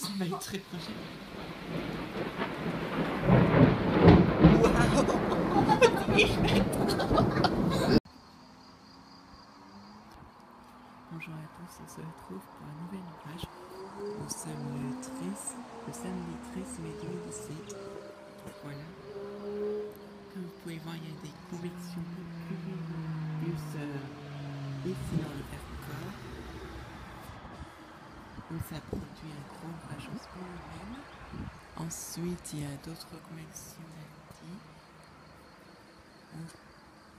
Ça va être très prochain. Bonjour à tous, on se retrouve pour un nouvel ouvrage. Nous sommes le samedi 13 mai 2017. Voilà. Comme vous pouvez voir, il y a des convections plus ici dans le Vercors, où ça produit un gros ouvrage en spirulène. Ensuite, il y a d'autres convections ici.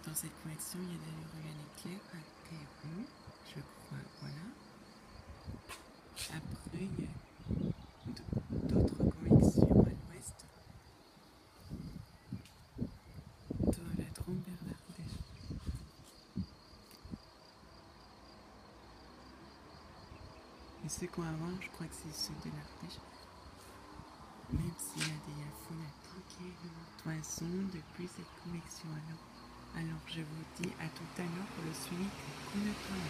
Dans cette convection, il y a de l'uranium clair à TU, je crois, voilà. Après, il y a d'autres convections à l'ouest de la Trombe-vers-l'Ardèche. Et ceux qu'on va voir, je crois que c'est ceux de l'Ardèche. Même s'il y a des fouilles à piquer de toison depuis cette convection. Alors je vous dis à tout à l'heure pour le suivi qu'on attend.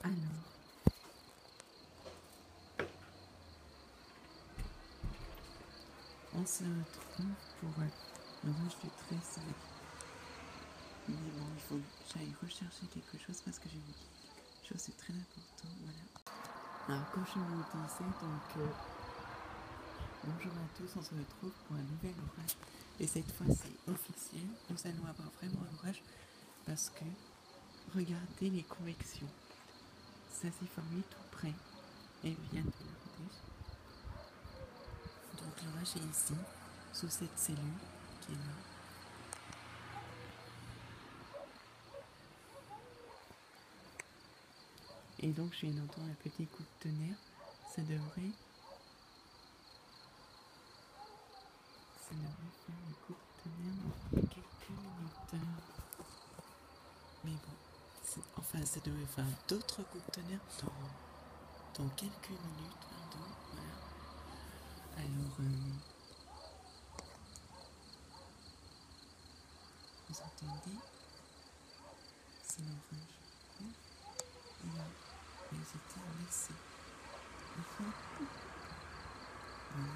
Alors, on se retrouve pour l'orage du 13 mai. Mais bon, il faut que j'aille rechercher quelque chose parce que j'ai vu quelque chose de très important. Voilà. Alors, comme je vous disais, donc, bonjour à tous, on se retrouve pour un nouvel orage. Et cette fois, c'est officiel. Nous allons avoir vraiment un orage parce que, regardez les convections. Ça s'est formé tout près. Elles viennent de l'Ardèche. Donc, l'orage est ici, sous cette cellule qui est là. Et donc, je viens d'entendre un petit coup de tonnerre. Ça devrait faire le coup de tonnerre dans quelques minutes. Mais bon, enfin, ça devrait faire d'autres coups de tonnerre dans quelques minutes, pardon. Voilà. Alors, vous entendez? C'est l'orage. Voilà. Mais c'était un essai. Voilà.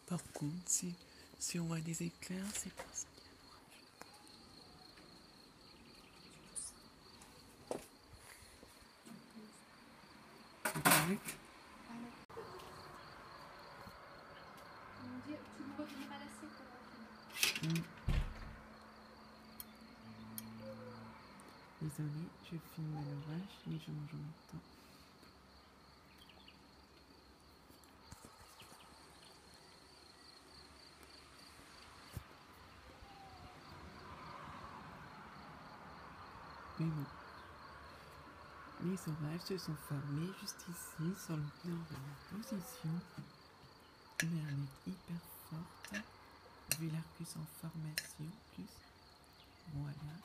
Par contre, si on voit des éclairs, c'est parce qu'il y a l'orage. C'est correct? Tu veux revenir à la 7 alors? Désolée, je filme l'orage, les gens en même temps. Mais bon, les orages se sont formés juste ici, sur le nord de ma position. Mais elle est hyper forte, vu l'arcus en formation, plus. Voilà.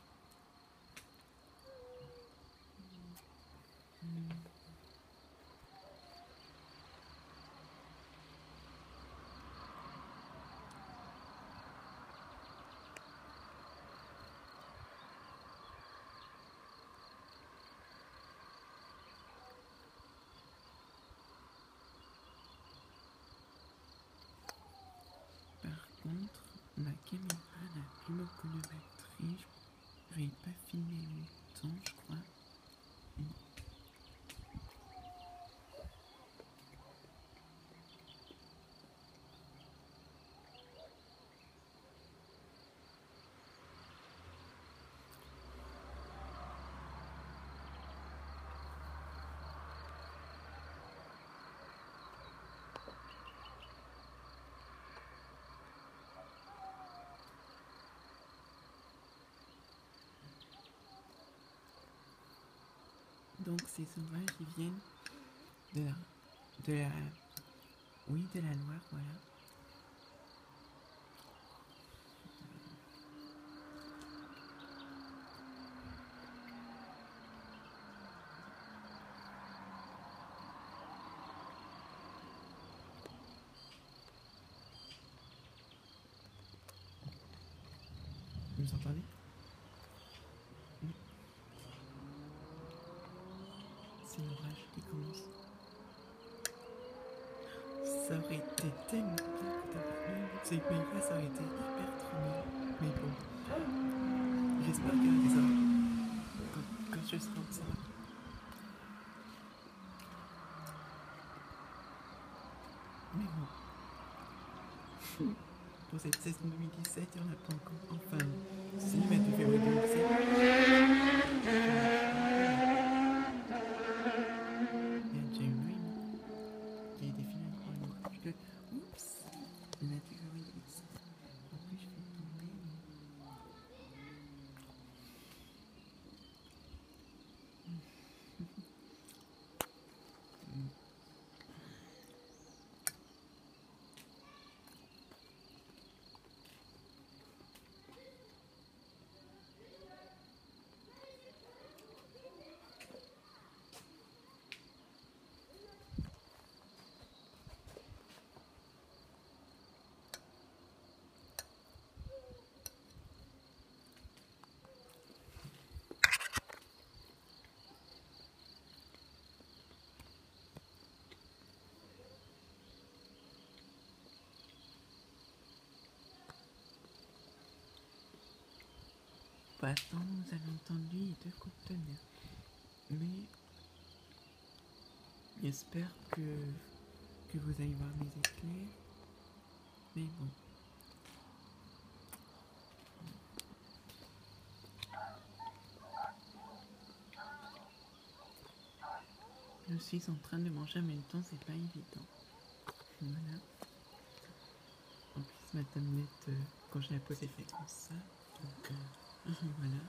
Par contre, ma caméra n'a plus beaucoup de batterie. Je n'ai pas filmé longtemps, je crois. donc ces orages, ils viennent de la Loire, voilà. Vous entendez? Oui. C'est l'orage qui commence. Ça aurait été tellement bien c'est que mes ça aurait été hyper trop bien. Mais bon, j'espère qu'il y aura des orages quand je serai en salle. Mais bon, pour cette saison 2017, il n'y en a pas encore. Enfin, si, mais de février 2017. Il y a déjà eu qui a été filmé encore une fois. Oups, le 28 février 2017. En plus, je fais tomber. Pour l'instant, nous avons entendu 2 coups de tonnerre. Mais j'espère que vous allez voir mes éclairs. Mais bon. Je suis en train de manger en même temps, c'est pas évident. Voilà. En plus, ma tablette, quand je la pose, elle fait comme ça. Donc, voilà.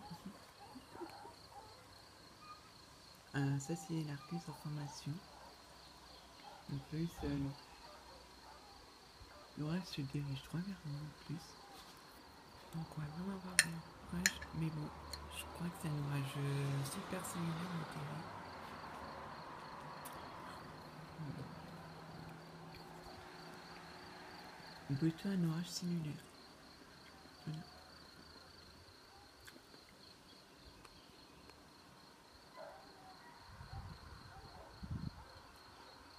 Ça, c'est l'Argus en formation. En plus, l'orage se dirige 3 vers moi en plus. Donc, on va vraiment avoir de l'orage. Mais bon, je crois que c'est un orage super similaire au terrain. Plutôt un orage similaire. Voilà.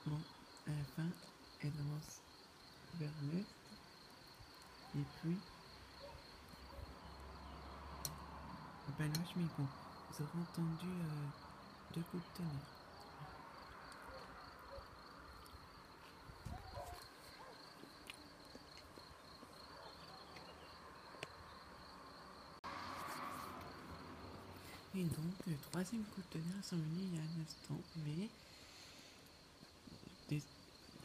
Bon, à la fin, elle avance vers l'est. Et puis, ben là, mais bon, vous aurez entendu 2 coups de tonnerre. Et donc, le 3e coup de tonnerre sont venus il y a un instant, mais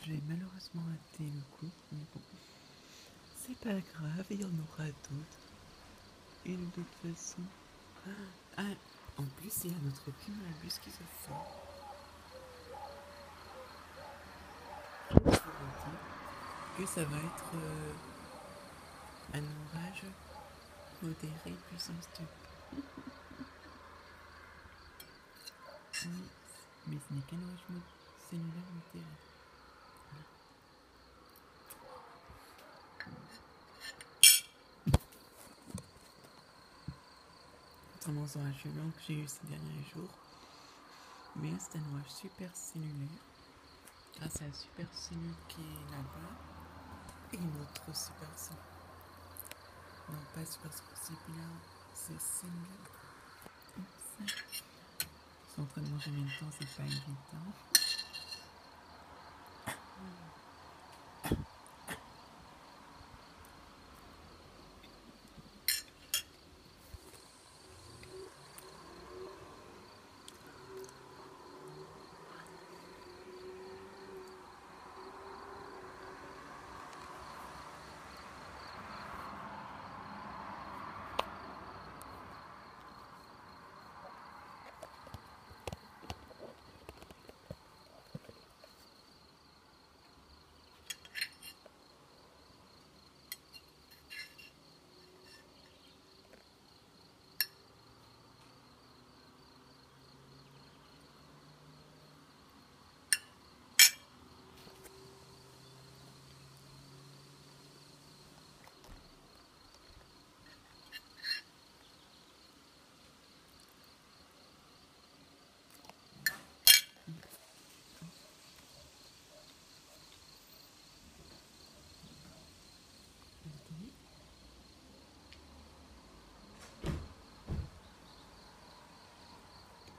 j'ai malheureusement raté le coup. Mais bon, c'est pas grave, il y en aura d'autres. Et de toute façon, en plus, il y a notre cumulabus qui se forme. Je vous dire que ça va être un orage modéré puissance 2. Oui, mais ce n'est qu'un orage cellulaire modéré. Contrairement aux orages violents que j'ai eu ces derniers jours, mais c'est un orage super cellulaire. Grâce à la super cellule qui est là-bas et notre super cellule. Non, pas super cellulaire, c'est cellulaire. Ils sont en train de manger en même temps, c'est pas évident.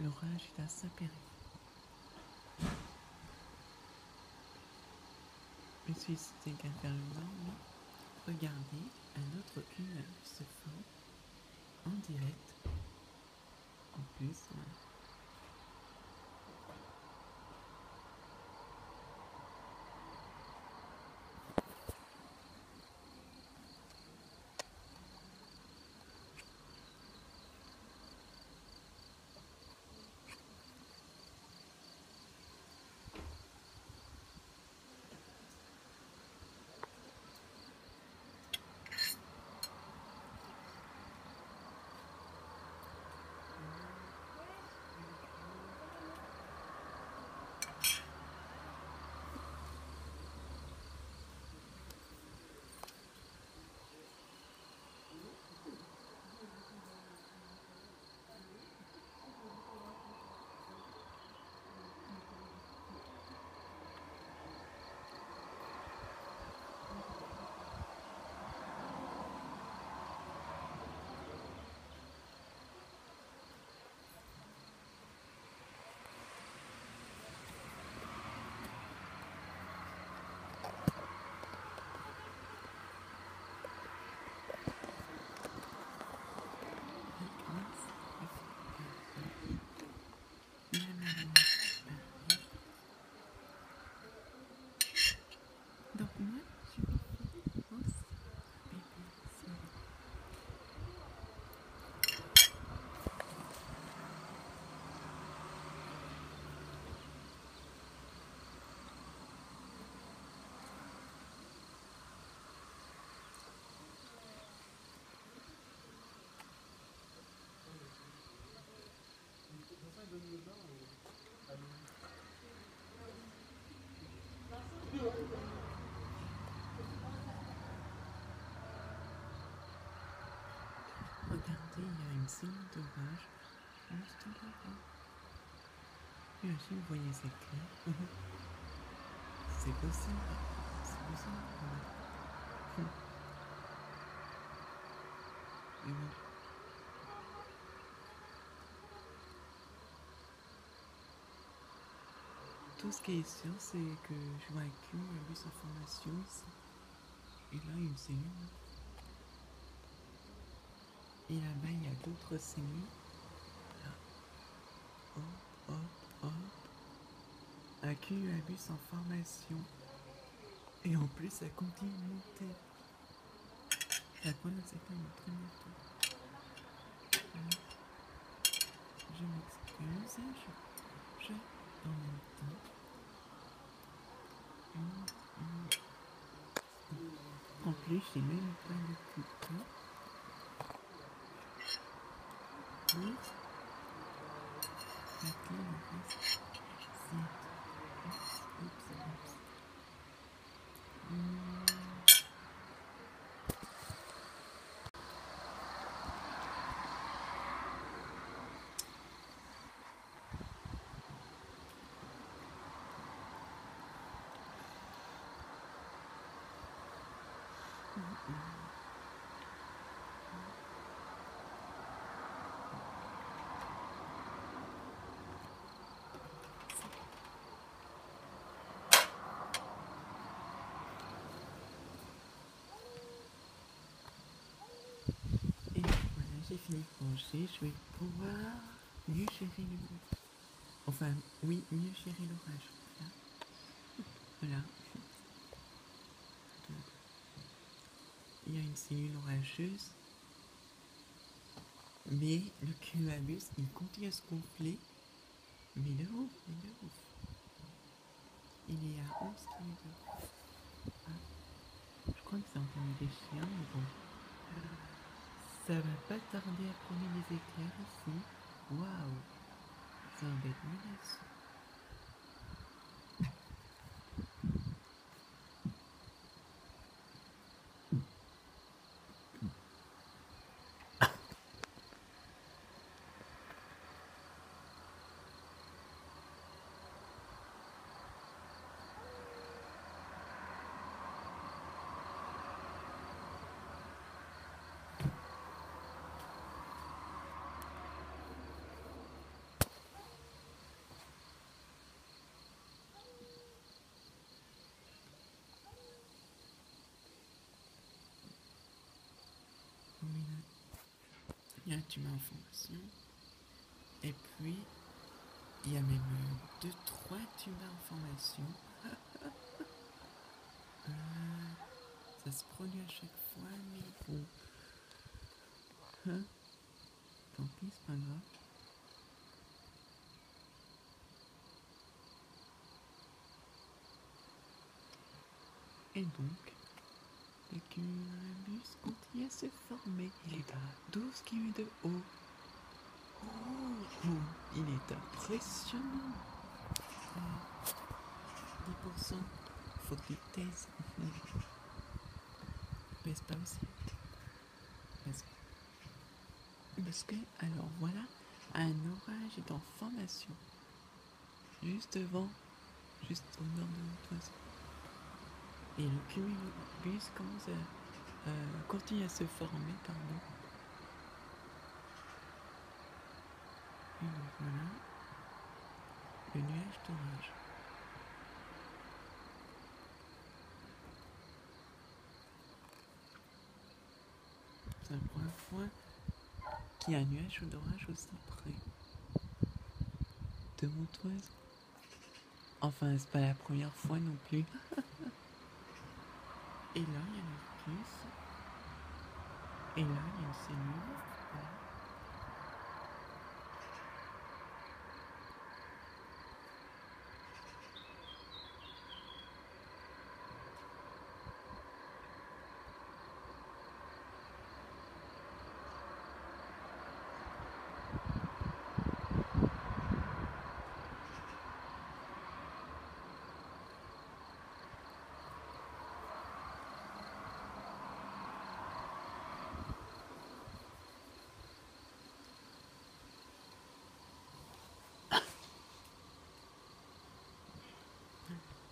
l'orage est à s'appairer. Je suis cité qu'à faire le nord. Regardez, un autre cumulus se forme en direct. En plus, donc moi, je vais faire aussi bébé ici. Regardez, il y a une signe d'orage juste là-bas. Et aussi, vous voyez, c'est clair. C'est possible. C'est possible. Et oui. Tout ce qui est sûr, c'est que je vois un cumulus en formation ici. Et là, une cellule. Et là-bas, il y a d'autres cellules. Là. Hop, hop, hop. Un cumulus en formation. Et en plus, ça continue de monter. Ça commence à être très bientôt. Je m'excuse. Je en même temps. En plus, j'ai même pas de couteau. Oui. Maintenant, il reste 7. Oups. Et voilà, j'ai fini de manger. Je vais pouvoir mieux gérer le... Enfin, oui, mieux gérer l'orage. Voilà. Il y a une cellule orageuse. Mais le cumulus, il continue à se gonfler. Mais de ouf. Il est à 11 km. Je crois que c'est entendu des chiens, mais bon. Ça va pas tarder à prendre des éclairs ici. Waouh. Ça va être menaçant. il y a un tuba en formation. Et puis, il y a même 2-3 tubas en formation. Ça se produit à chaque fois, mais bon. Tant pis, c'est pas grave. Et donc, le cumulus continue à se former. Il est à 12 km de haut. Oh, il est impressionnant. 10%. Faut que tu taises. Baisse pas aussi. Parce que, alors voilà, un orage est en formation. Juste devant, juste au nord de notre. Et le cumulus commence à continue à se former, pardon. Et donc voilà, le nuage d'orage. C'est la première fois qu'il y a un nuage d'orage aussi près de Montreuil. Enfin, c'est pas la première fois non plus. Et là, il y a le plus. Et là, il y a une cellule. Voilà.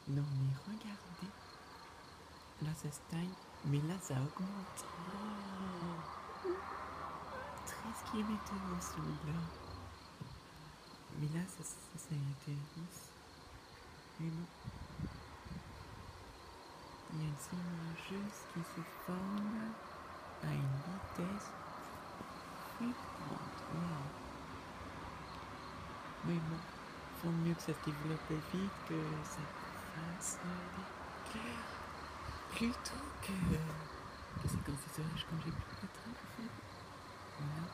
Non mais regardez, là ça stagne, mais là ça augmente. Oh, 13 km de celui-là. Mais là ça a été lisse. Mais bon, il y a une sinueuse qui se forme à une vitesse fulgurante. Wow. Mais bon, faut mieux que ça se développe vite que ça fasse des éclairs. Plutôt que c'est quand c'est sauvage, quand j'ai plus de pétrole. Voilà.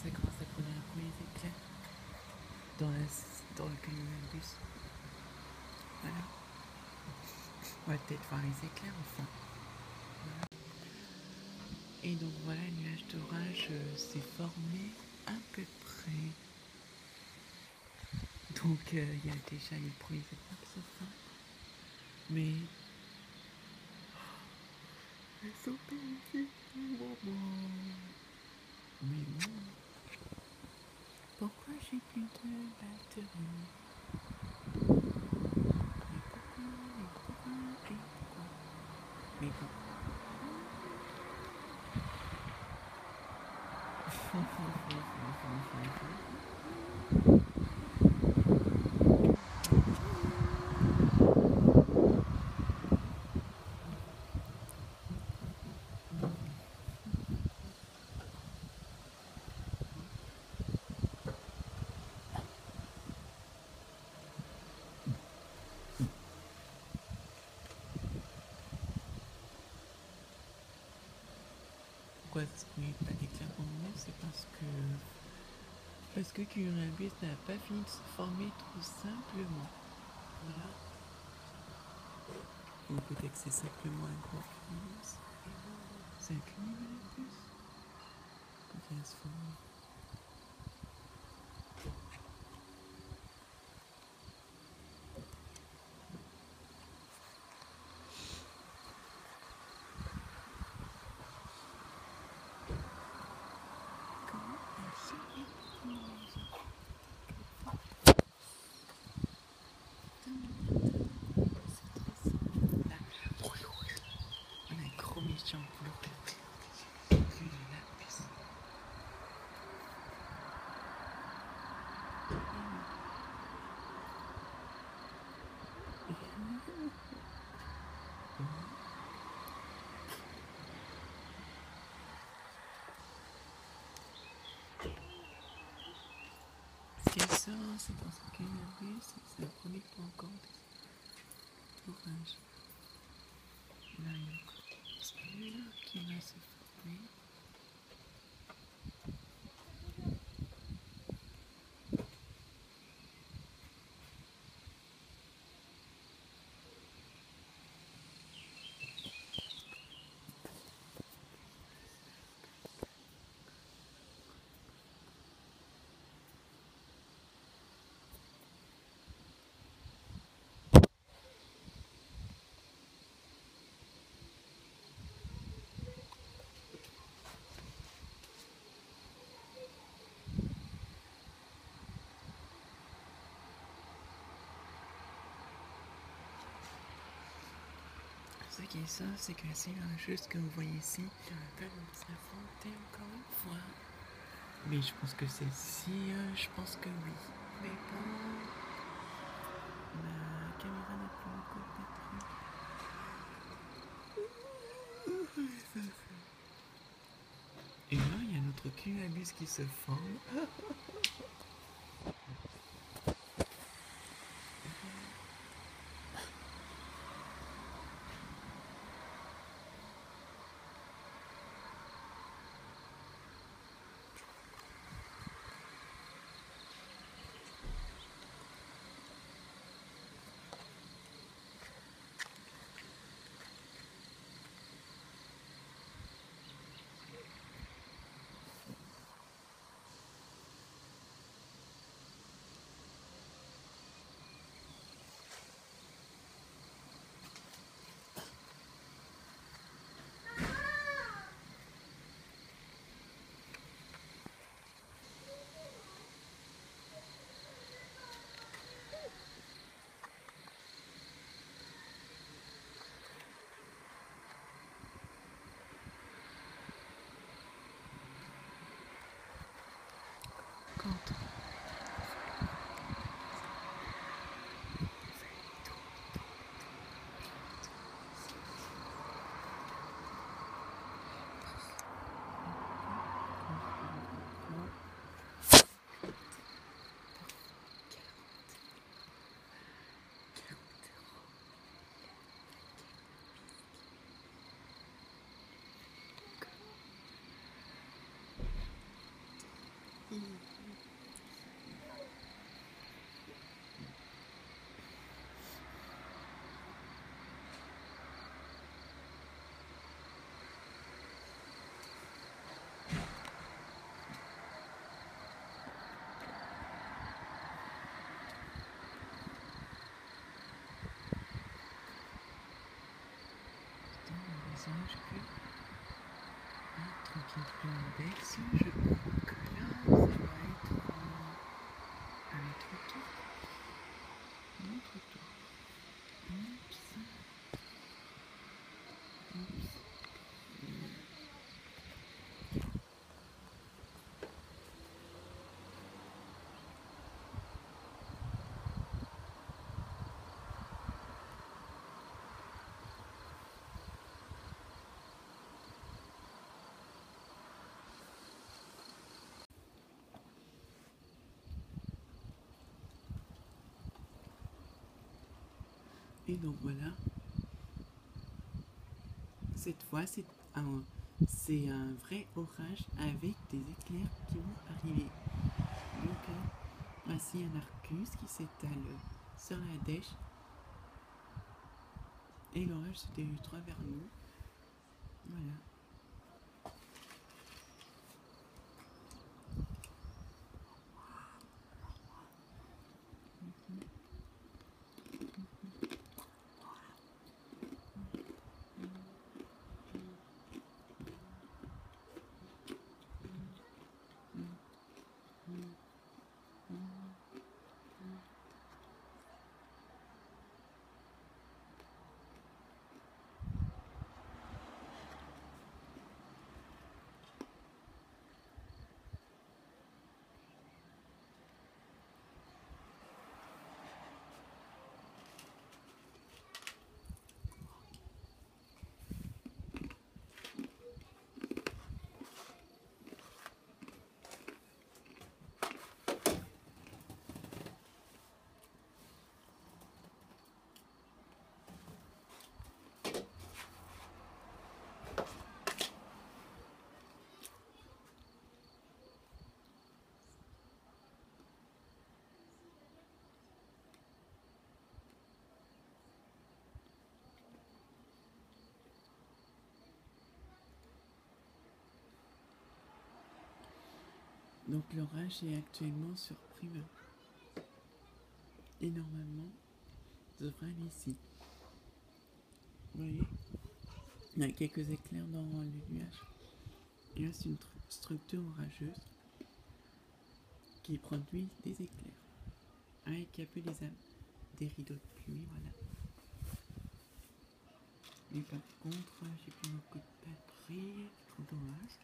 Ça commence à produire un premier éclair dans le cumulus. Voilà. On va peut-être voir les éclairs enfin. Voilà. Et donc voilà, le nuage d'orage s'est formé à peu près. Donc il y a déjà les premiers éclairs qui se forment. Mais elles sont magnifiques. Mais bon. Pourquoi j'ai plus de batterie? Mais bon. Pourquoi ce n'est pas d'éclair pour le moment? C'est parce que Cumulus n'a pas fini de se former tout simplement. Voilà. Ou peut-être que c'est simplement un gros cumulus. C'est un cumulus quand il va se former. Et ça, c'est parce qu'il y avait, ça ne produit pas encore des orages. Là, il y a encore celui-là qui va se former. Ce qui est ça, c'est que c'est juste que vous voyez ici, je peux nous affronter encore une fois. Mais je pense que celle-ci, je pense que oui. Mais bon, la caméra n'a plus beaucoup de batterie. Et là, il y a notre cumulus qui se forme. Quand je peux être qui index, je crois que là, ça va être un autre tour. Notre tour. Oups. Oups. Et donc voilà, cette fois c'est un vrai orage avec des éclairs qui vont arriver. Donc voici un arcus qui s'étale sur la dèche et l'orage se dirige droit vers nous. Voilà. Donc l'orage est actuellement sur Prima. Et normalement, ça devrait aller ici. Vous voyez, il y a quelques éclairs dans le nuage. Et là, c'est une structure orageuse qui produit des éclairs. Avec un peu des rideaux de pluie, voilà. Mais par contre, j'ai plus beaucoup de batterie, trop dommage.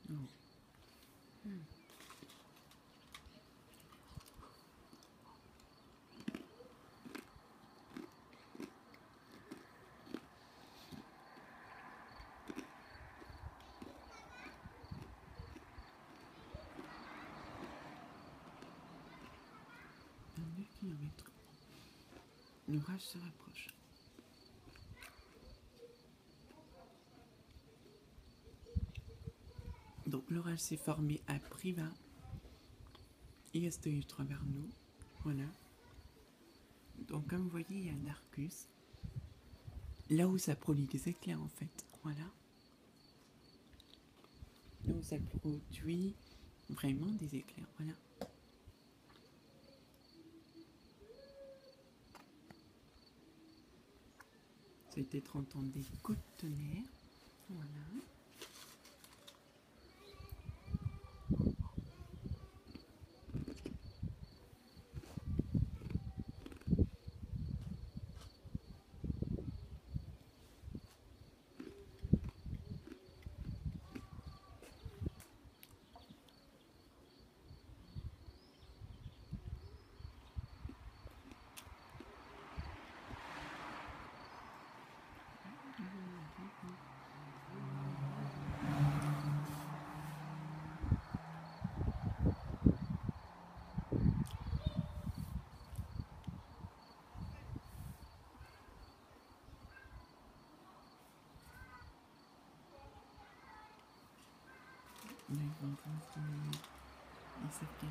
Non. Dans 2 kilomètres, l'orage se rapproche. Donc l'orage s'est formé à Privas. Il reste eu travers nous. Voilà. Donc comme vous voyez, il y a un arcus. Là où ça produit des éclairs en fait. Voilà. Là où ça produit vraiment des éclairs. Voilà. C'était 30 ans des coups de tonnerre. Voilà. Là, ils vont voir ils savent qu'il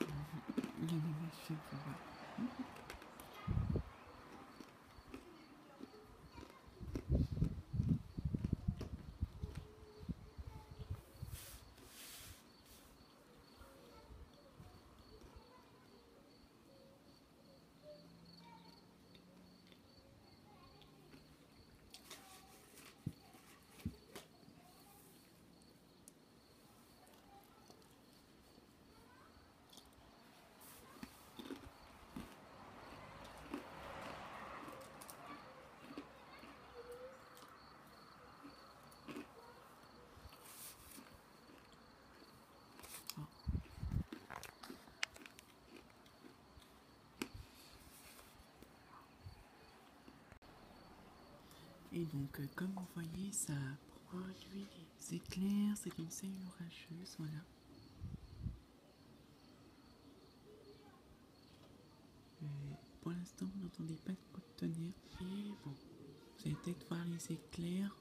y a des machines pour voir. Et donc, comme vous voyez, ça produit des éclairs, c'est une scène orageuse, voilà. Pour l'instant, vous n'entendez pas de coup de tonnerre. Et bon, vous allez peut-être voir les éclairs.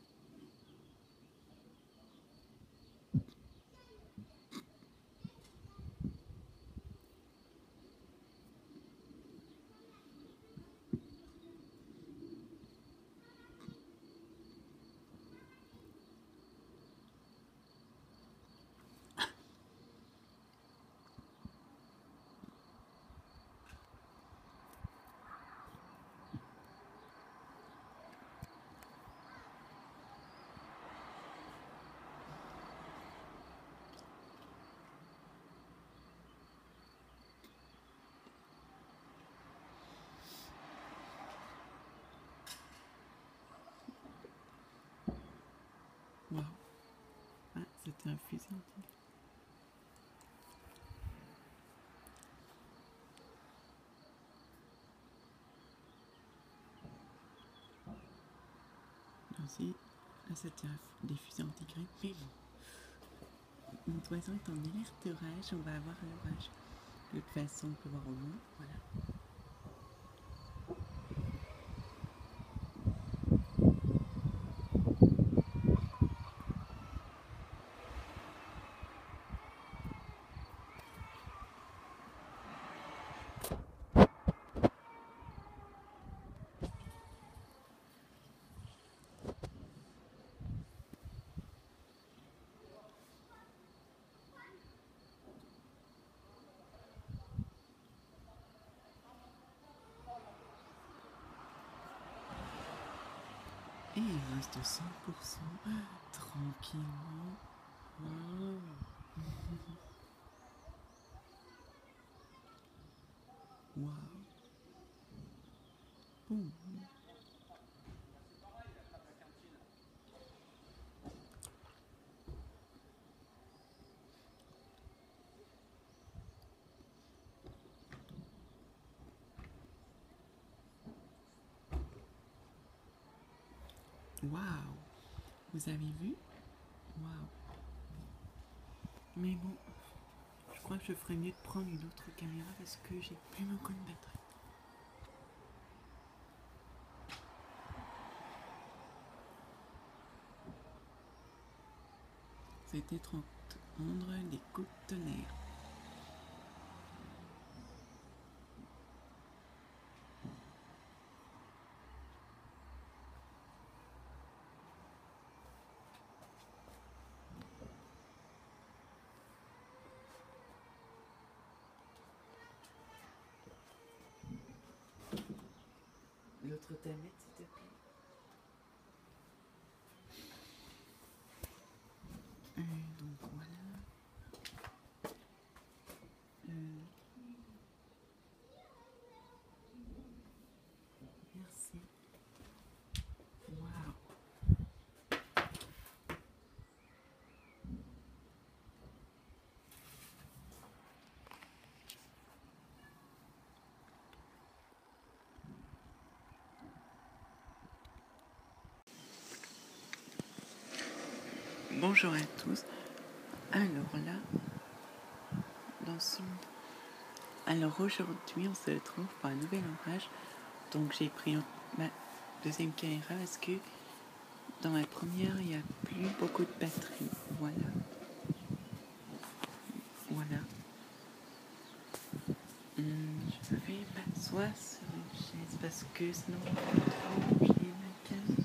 Waouh! Ah, c'était un fusil anti. Aussi, là, c'était des fusils anti-grippe. Mais bon, notre oiseau est en alerte orage, on va avoir un orage. De toute façon, on peut voir au loin. Voilà. Et il reste 100% tranquillement. Wow. Wow. Boum. Waouh. Vous avez vu? Waouh. Mais bon, je crois que je ferais mieux de prendre une autre caméra parce que j'ai plus beaucoup de batterie. C'était entendre des coups de tonnerre. L'autre tablette, s'il te plaît. Donc voilà. Merci. Waouh. Bonjour à tous. Alors là, alors aujourd'hui, on se retrouve pour un nouvel orage. Donc j'ai pris ma deuxième caméra parce que dans ma première, il n'y a plus beaucoup de batterie. Voilà. Voilà. Je vais m'asseoir sur une chaise parce que sinon, j'ai ma caméra.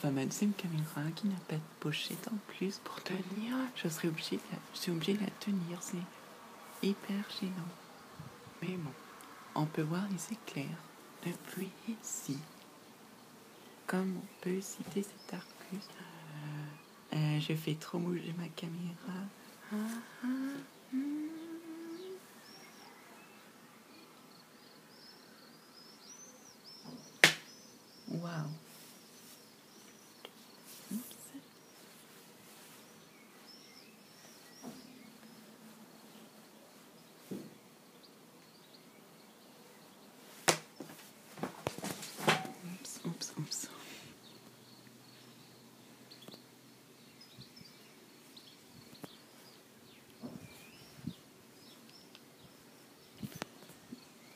Ma deuxième caméra qui n'a pas de pochette en plus pour tenir. Je suis obligée de la tenir. C'est hyper gênant. Mais bon, on peut voir les éclairs depuis ici. Comme on peut citer cet Arcus. Je fais trop bouger ma caméra. Waouh. Oups.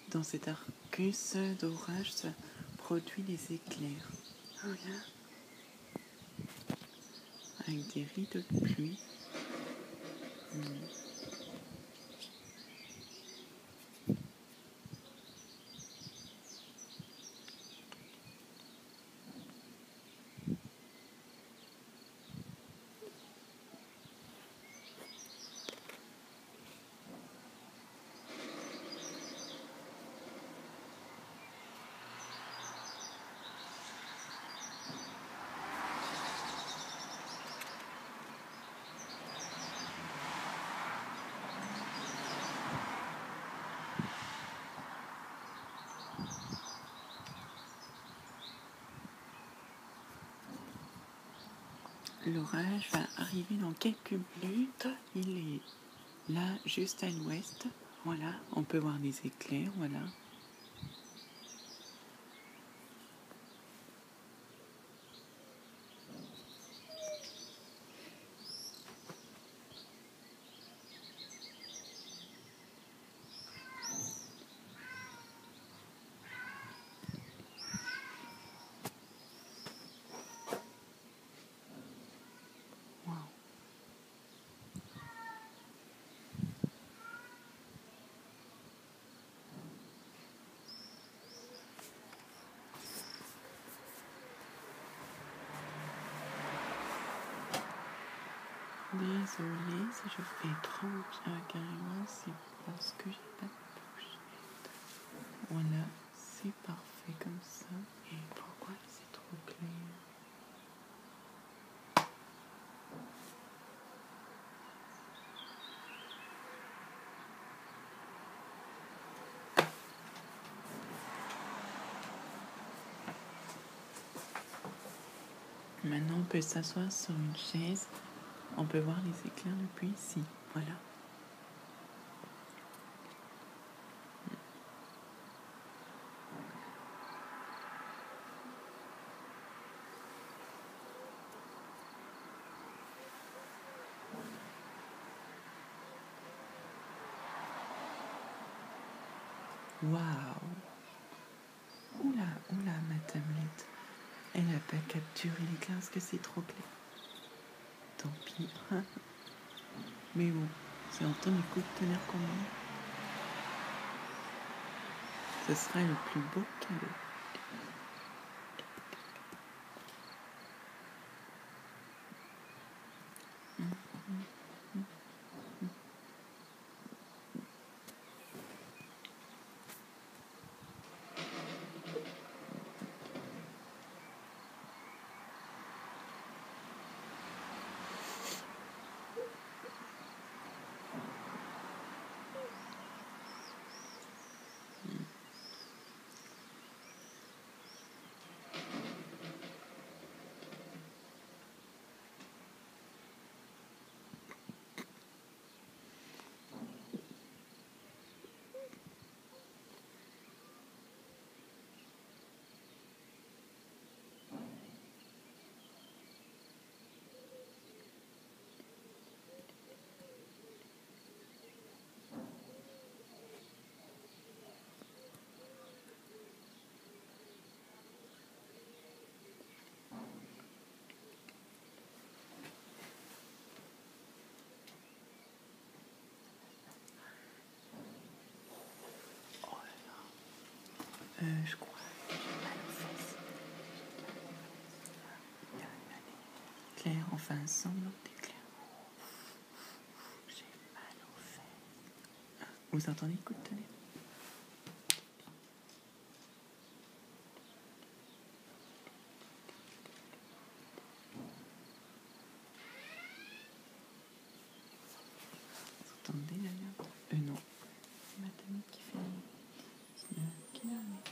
Dans cet Arcus d'orage, ça produit des éclairs. Regarde. Avec des rideaux de pluie. L'orage va arriver dans quelques minutes. Il est là, juste à l'ouest. Voilà, on peut voir des éclairs, voilà. Désolée si je fais trop carrément, c'est parce que j'ai pas de pochette. Voilà, c'est parfait comme ça. Et pourquoi c'est trop clair? Maintenant, on peut s'asseoir sur une chaise. On peut voir les éclairs depuis ici. Voilà. Waouh! Oula, oula, ma tablette. Elle n'a pas capturé l'éclair parce que c'est trop clair. Tant pis. Mais bon, c'est en temps du coup de tenir quand même. Ce sera le plus beau cadeau. Je crois que j'ai mal aux fesses. Claire, enfin, semblant d'éclair. J'ai mal aux fesses. Vous entendez le coup de tonnerre? Vous entendez d'ailleurs? Non. C'est ma tablette qui fait le kilomètre.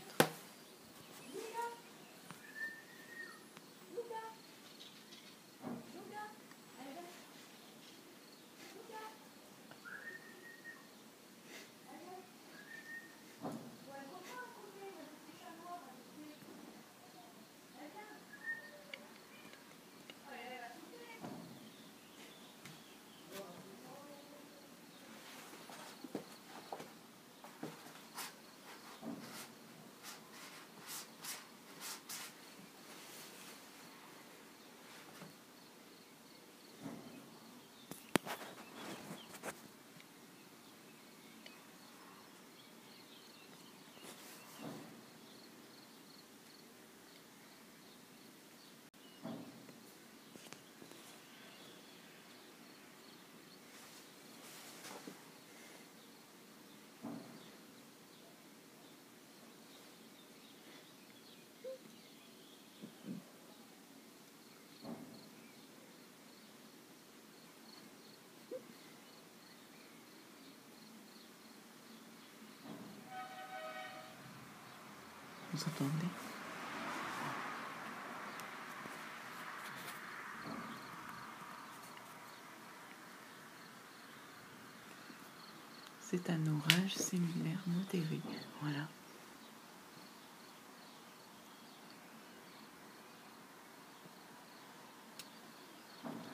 Vous entendez? C'est un orage similaire modéré. Voilà.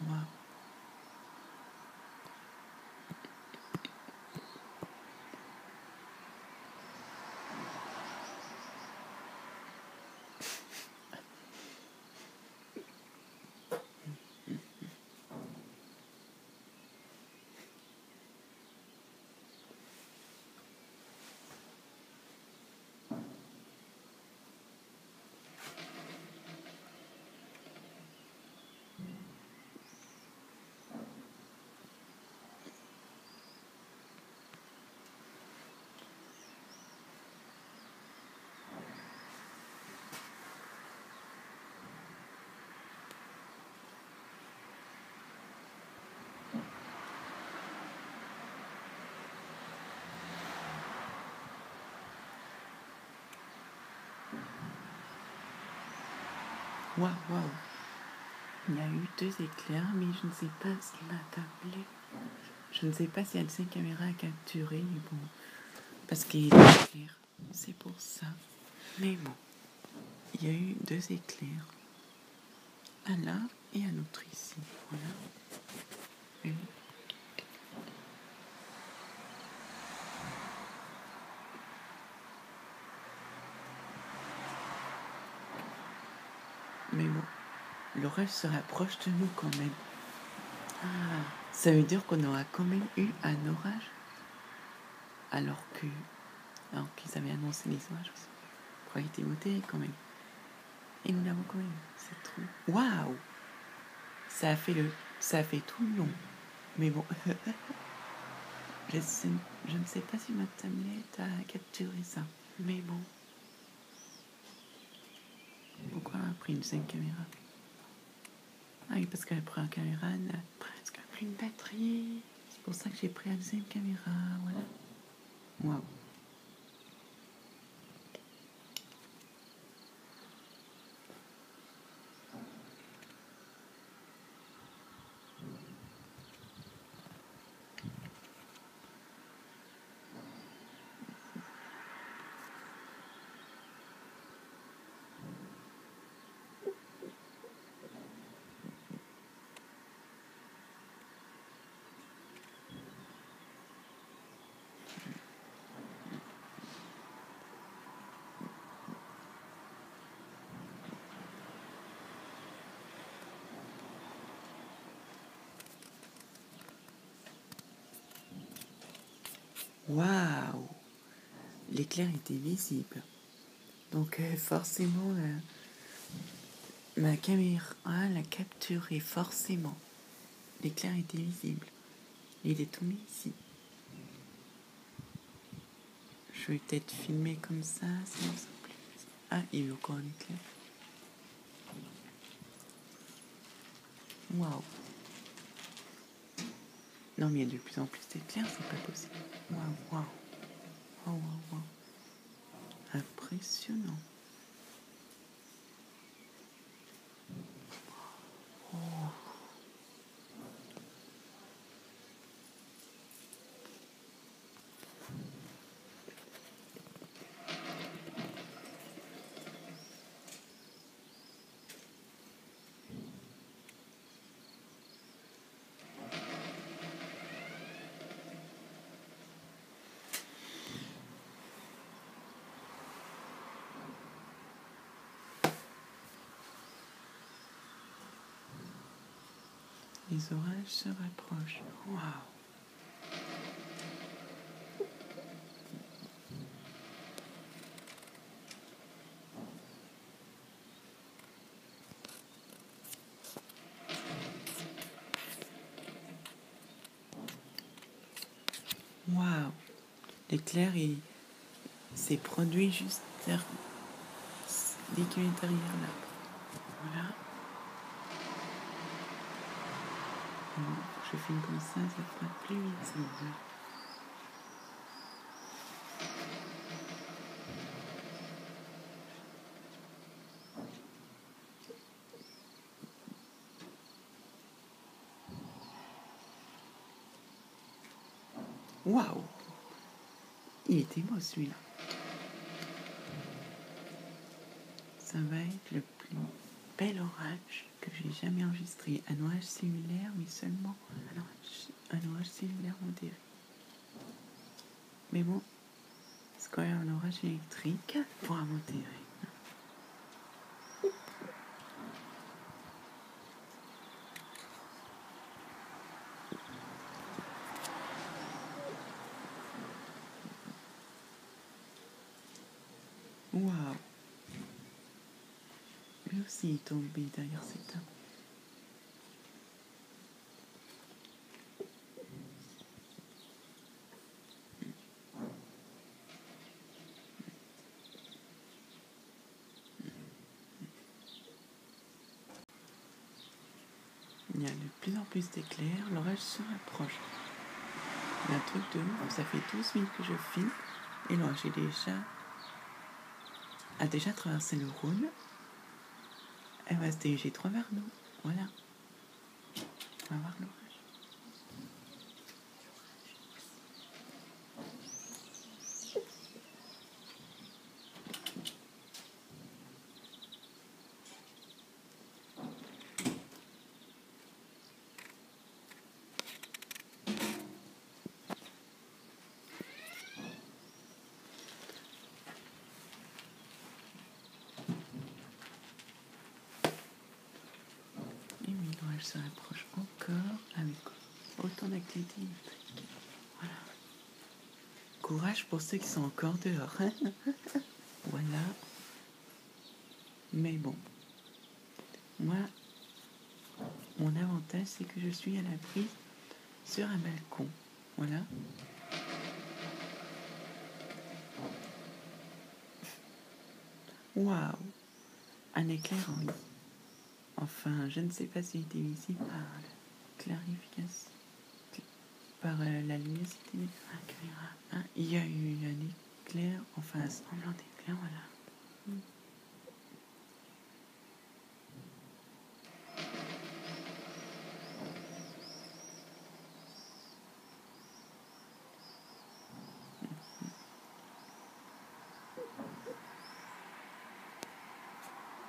Waouh. Waouh, waouh. Il y a eu 2 éclairs, mais je ne sais pas ce qui m'a tablé. Je ne sais pas si la deuxième caméra a capturé, mais bon. Parce qu'il est clair. C'est pour ça. Mais bon. Il y a eu 2 éclairs. Un là et un autre ici. Voilà. Et mais bon, l'orage se rapproche de nous quand même. Ah, ça veut dire qu'on aura quand même eu un orage alors qu'ils avaient annoncé les orages. Probabilité quand même. Et nous l'avons quand même. C'est trop. Waouh! Ça a fait tout le long. Mais bon, je ne sais pas si ma tablette a capturé ça. Mais bon. Pourquoi elle a pris une deuxième caméra? Ah oui, parce que la première caméra n'a presque plus de batterie. C'est pour ça que j'ai pris la deuxième caméra. Voilà. Waouh. Waouh! L'éclair était visible. Donc forcément, ma caméra l'a capturé forcément. L'éclair était visible. Il est tombé ici. Je vais peut-être filmer comme ça, sinon ça plus. Ah, il y a encore un éclair. Waouh! Non, mais il y a de plus en plus d'éclairs, c'est pas possible. Waouh, waouh. Waouh, waouh, waouh. Impressionnant. Les orages se rapprochent. Waouh! Waouh! L'éclair s'est produit juste dès qu'il est derrière l'arbre. Voilà. Bon, je filme comme ça fera plus visible. Waouh! Il était beau celui-là. Ça va être le plus bel orage que j'ai jamais enregistré. Un orage cellulaire, mais seulement un orage cellulaire modéré. Mais bon, c'est quand même un orage électrique pour un modéré. Waouh! Lui aussi est tombé derrière cet arbre. Il y a de plus en plus d'éclairs, l'orage se rapproche. Il y a un truc de ouf, ça fait 12 minutes que je filme, et l'orage a déjà traversé le Rhône. Elle va se diriger droit vers nous. Voilà. On va voir l'orage. Et oui, l'orage se rapproche encore avec autant d'activité électrique. Voilà. Courage pour ceux qui sont encore dehors. Hein. Voilà. Mais bon, moi, mon avantage, c'est que je suis à l'abri sur un balcon. Voilà. Waouh! Un éclair en lit. Enfin, je ne sais pas s'il était visible par la clarification, par la luminosité. Ah, il y a eu un éclair, enfin un semblant d'éclair, voilà.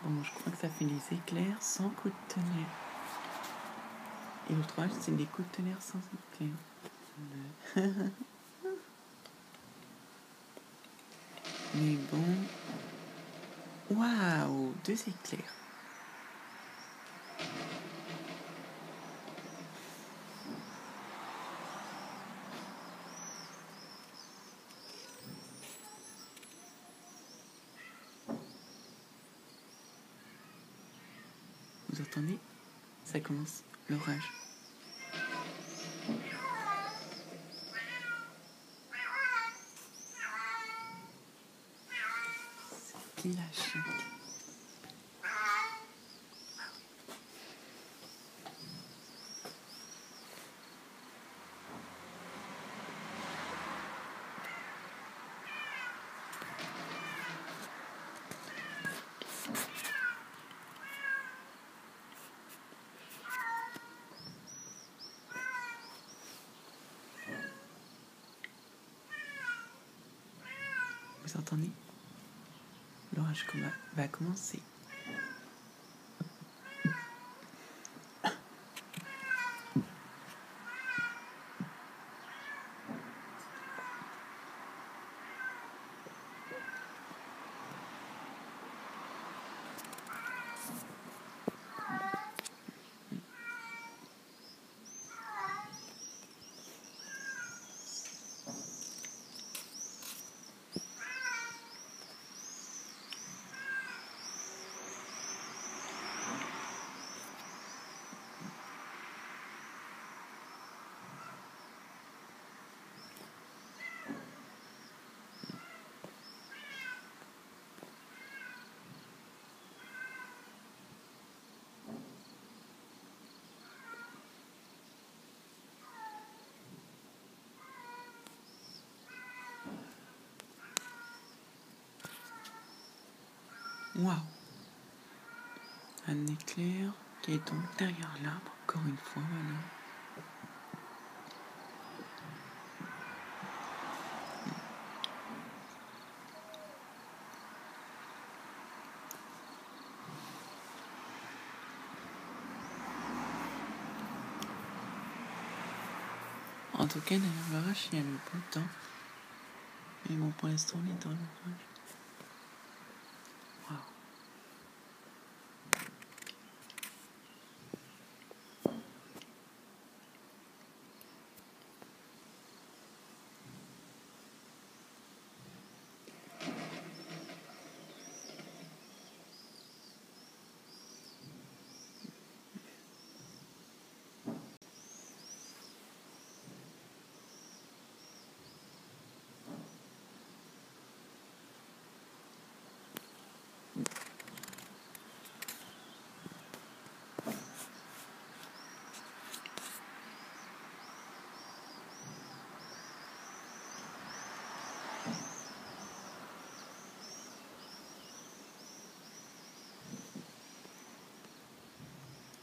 Bon, je crois que ça fait les éclairs sans coup de tonnerre. Et l'autre âge, c'est des coups de tonnerre sans éclair. Mais bon. Waouh! 2 éclairs. Vous entendez? Ça commence l'orage. C'est qui la chienne? Vous entendez? L'orage va commencer. Waouh! Un éclair qui est donc derrière l'arbre, encore une fois, voilà. En tout cas, derrière l'orage, il y a le beau temps. Mais bon, pour l'instant, on est dans l'orage. Waouh!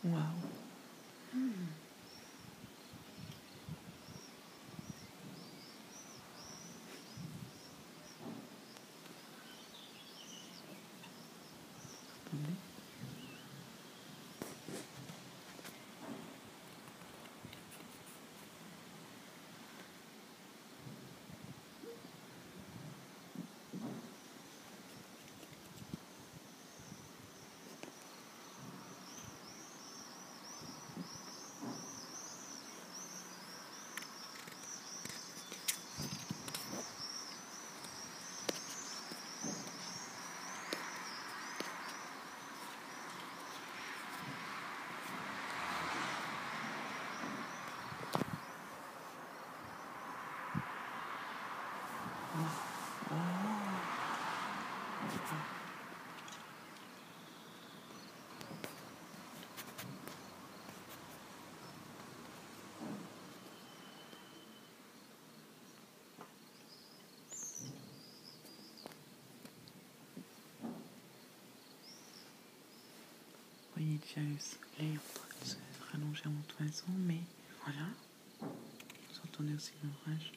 Waouh. Attendez. Vous voyez, déjà, le soleil est en train de se rallonger en toute façon, mais voilà. Vous entendez aussi l'orage.